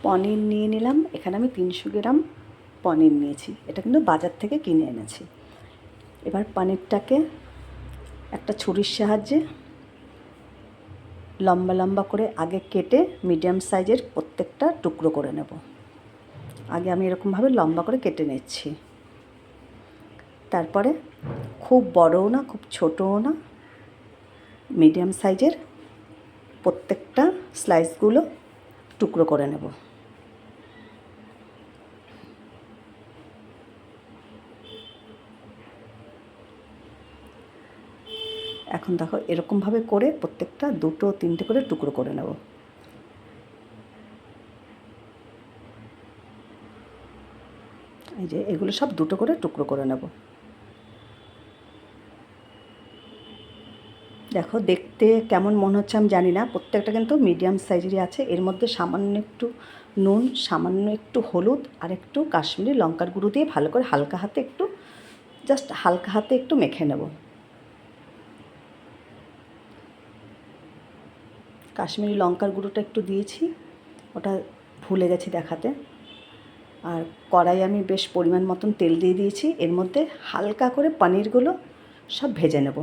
পনির নিয়ে নিলাম। এখানে আমি 300 গ্রাম পনির নিয়েছি। এটা কিন্তু বাজার থেকে কিনে এনেছি। এবার পনিরটাকে একটা ছুরির সাহায্যে লম্বা লম্বা করে আগে কেটে মিডিয়াম সাইজের প্রত্যেকটা টুকরো করে নেব। আগে আমি এরকমভাবে লম্বা করে কেটে নিচ্ছি। তারপরে খুব বড়ও না, খুব ছোটও না, মিডিয়াম সাইজের প্রত্যেকটা স্লাইসগুলো টুকরো করে নেব। এখন দেখো এরকমভাবে করে প্রত্যেকটা 2-3টে করে টুকরো করে নেব। এই যে এগুলো সব 2টো করে টুকরো করে নেব। দেখো দেখতে কেমন মনে হচ্ছে আমি জানি না, প্রত্যেকটা কিন্তু মিডিয়াম সাইজেরই আছে। এর মধ্যে সামান্য একটু নুন, সামান্য একটু হলুদ আর একটু কাশ্মীরি লঙ্কার গুঁড়ো দিয়ে ভালো করে হালকা হাতে একটু মেখে নেব। কাশ্মীরি লঙ্কার গুঁড়োটা একটু দিয়েছি, ওটা ভুলে গেছি দেখাতে। আর কড়াই আমি বেশ পরিমাণ মতন তেল দিয়ে দিয়েছি। এর মধ্যে হালকা করে পনিরগুলো সব ভেজে নেব।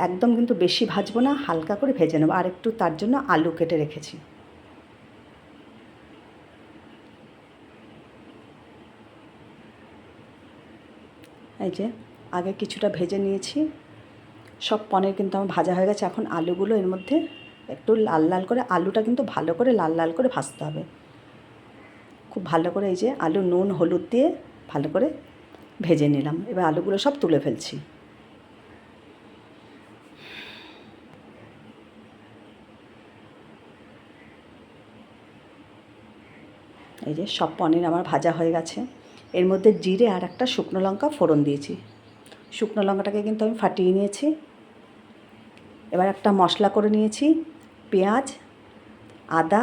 একদম কিন্তু বেশি ভাজবো না, হালকা করে ভেজে নেব। আর একটু তার জন্য আলু কেটে রেখেছি। এই যে আগে কিছুটা ভেজে নিয়েছি, সব পনির কিন্তু আমার ভাজা হয়ে গেছে। এখন আলুগুলো এর মধ্যে একটু লাল লাল করে, আলুটা কিন্তু ভালো করে লাল লাল করে ভাজতে হবে। খুব ভালো করে এই যে আলু নুন হলুদ দিয়ে ভালো করে ভেজে নিলাম। এবার আলুগুলো সব তুলে ফেলছি। এই যে সব পনির আমার ভাজা হয়ে গেছে। এর মধ্যে জিরে আর একটা শুকনো লঙ্কা ফোড়ন দিয়েছি। শুকনো লঙ্কাটাকে কিন্তু আমি ফাটিয়ে নিয়েছি। এবার একটা মশলা করে নিয়েছি, পেঁয়াজ, আদা,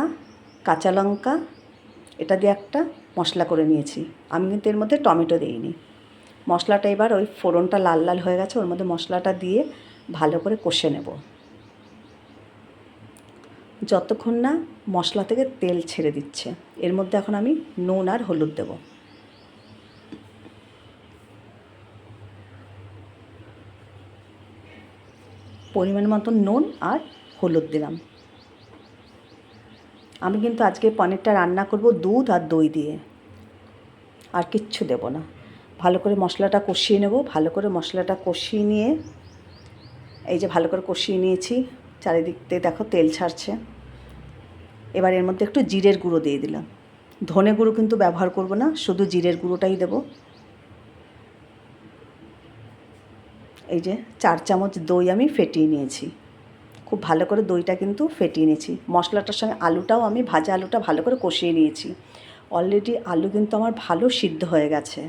কাঁচা লঙ্কা, এটা দিয়ে একটা মশলা করে নিয়েছি। আমি কিন্তু এর মধ্যে টমেটো দিইনি। মশলাটা এবার ওই ফোড়নটা লাল লাল হয়ে গেছে, ওর মধ্যে মশলাটা দিয়ে ভালো করে কষে নেব যতক্ষণ না মশলা থেকে তেল ছেড়ে দিচ্ছে। এর মধ্যে এখন আমি নুন আর হলুদ দেব। পরিমাণ মতন নুন আর হলুদ দিলাম। আমি কিন্তু আজকে পনিরটা রান্না করব দুধ আর দই দিয়ে, আর কিচ্ছু দেব না। ভালো করে মশলাটা কষিয়ে নেব। ভালো করে মশলাটা কষিয়ে নিয়ে এই যে ভালো করে কষিয়ে নিয়েছি, চারিদিক থেকে দেখো তেল ছাড়ছে। এবার এর মধ্যে একটু জিরের গুঁড়ো দিয়ে দিলাম। ধনে গুঁড়ো কিন্তু ব্যবহার করব না, শুধু জিরের গুঁড়োটাই দেব। এই যে 4 চামচ দই আমি ফেটিয়ে নিয়েছি। খুব ভালো করে দইটা কিন্তু ফেটিয়ে নিয়েছি। মশলাটার সঙ্গে আলুটাও আমি ভাজা আলুটা ভালো করে কষিয়ে নিয়েছি। অলরেডি আলু কিন্তু আমার ভালো সিদ্ধ হয়ে গেছে।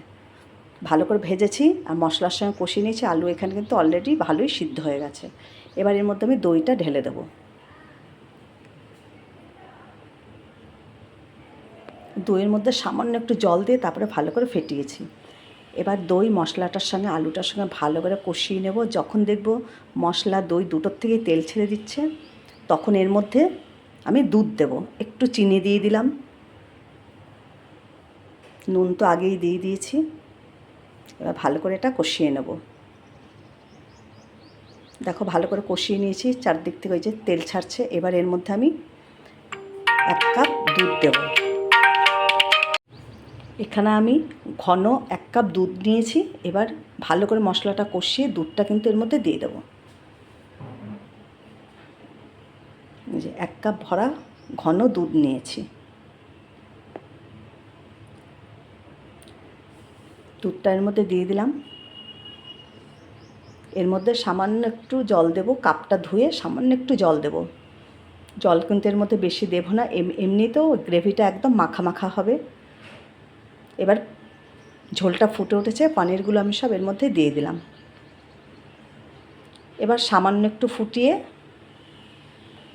ভালো করে ভেজেছি আর মশলার সঙ্গে কষিয়ে নিয়েছি। আলু এখানে কিন্তু অলরেডি ভালোই সিদ্ধ হয়ে গেছে। এবার এর মধ্যে আমি দইটা ঢেলে দেবো। দইয়ের মধ্যে সামান্য একটু জল দিয়ে তারপরে ভালো করে ফেটিয়েছি। এবার দই মশলাটার সঙ্গে আলুটার সঙ্গে ভালো করে কষিয়ে নেব। যখন দেখব মশলা দই দুটোর থেকেই তেল ছেড়ে দিচ্ছে, তখন এর মধ্যে আমি দুধ দেব। একটু চিনি দিয়ে দিলাম, নুন তো আগেই দিয়ে দিয়েছি। এবার ভালো করে এটা কষিয়ে নেব। দেখো ভালো করে কষিয়ে নিয়েছি, চারদিক থেকে ওই যে তেল ছাড়ছে। এবার এর মধ্যে আমি 1 কাপ দুধ দেব। এখানে আমি ঘন 1 কাপ দুধ নিয়েছি। এবার ভালো করে মশলাটা কষিয়ে দুধটা কিন্তু এর মধ্যে দিয়ে দেবো। এই যে 1 কাপ ভরা ঘন দুধ নিয়েছি। দুধটা এর মধ্যে দিয়ে দিলাম। এর মধ্যে সামান্য একটু জল দেব, কাপটা ধুয়ে সামান্য একটু জল দেব। জল কিন্তু এর মধ্যে বেশি দেব না, এমনিতেও গ্রেভিটা একদম মাখা মাখা হবে। এবার ঝোলটা ফুটে উঠেছে, পনিরগুলো আমি সব এর মধ্যে দিয়ে দিলাম। এবার সামান্য একটু ফুটিয়ে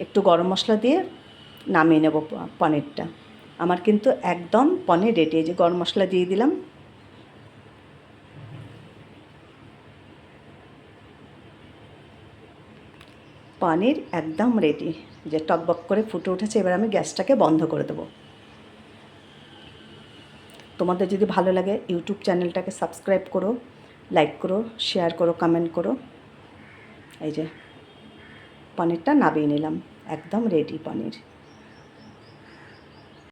একটু গরম মশলা দিয়ে নামিয়ে নেব পনিরটা। আমার কিন্তু একদম পনির রেডি। এই যে গরম মশলা দিয়ে দিলাম। পনির একদম রেডি, যে টকবক করে ফুটে উঠেছে। এবার আমি গ্যাসটাকে বন্ধ করে দেবো। তোমাদের যদি ভালো লাগে ইউটিউব চ্যানেলটাকে সাবস্ক্রাইব করো, লাইক করো, শেয়ার করো, কমেন্ট করো। এই যে পনিরটা নামিয়ে নিলাম, একদম রেডি পনির।